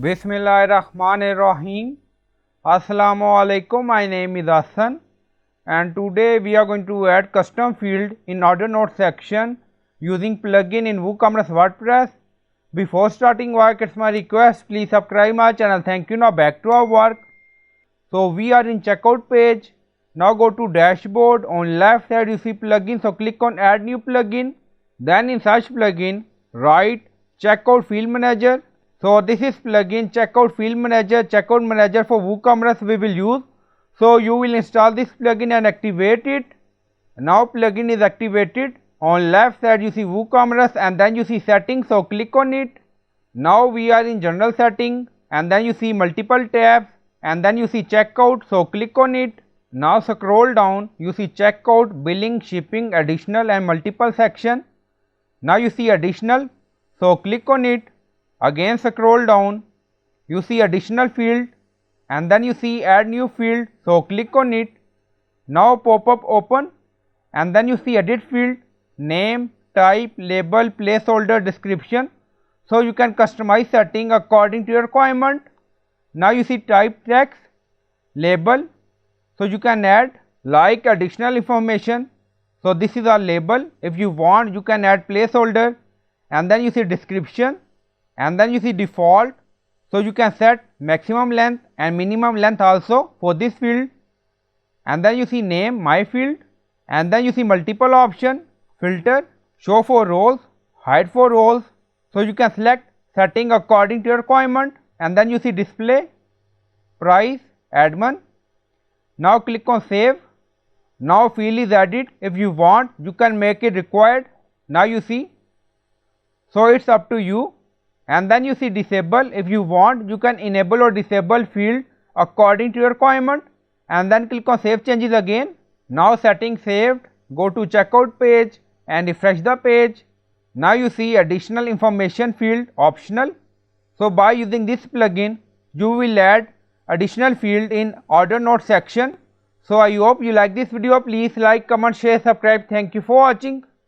Bismillahirrahmanirrahim. Assalamu alaikum. My name is Hassan and today we are going to add custom field in order notes section using plugin in WooCommerce WordPress. Before starting work, it's my request, please subscribe my channel. Thank you. Now back to our work. So we are in checkout page. Now go to dashboard. On left side you see plugin. So click on add new plugin. Then in search plugin, write checkout field manager. So this is plugin checkout field manager for WooCommerce we will use. So you will install this plugin and activate it. Now plugin is activated. On left side you see WooCommerce and then you see settings, so click on it. Now we are in general setting and then you see multiple tabs and then you see checkout, so click on it. Now scroll down, you see checkout, billing, shipping, additional and multiple section. Now you see additional, so click on it. Again scroll down, you see additional field and then you see add new field, so click on it. Now pop up open and then you see edit field, name, type, label, placeholder, description, so you can customize setting according to your requirement. Now you see type text, label, so you can add like additional information, so this is our label. If you want you can add placeholder and then you see description and then you see default, so you can set maximum length and minimum length also for this field. And then you see name, my field, and then you see multiple option, filter, show for rows, hide for rows, so you can select setting according to your requirement. And then you see display, price, admin. Now click on save. Now field is added. If you want you can make it required. Now you see, so it's up to you. And then you see disable. If you want you can enable or disable field according to your requirement and then click on save changes again. Now setting saved, go to checkout page and refresh the page. Now you see additional information field optional. So by using this plugin you will add additional field in order notes section. So I hope you like this video. Please like, comment, share, subscribe. Thank you for watching.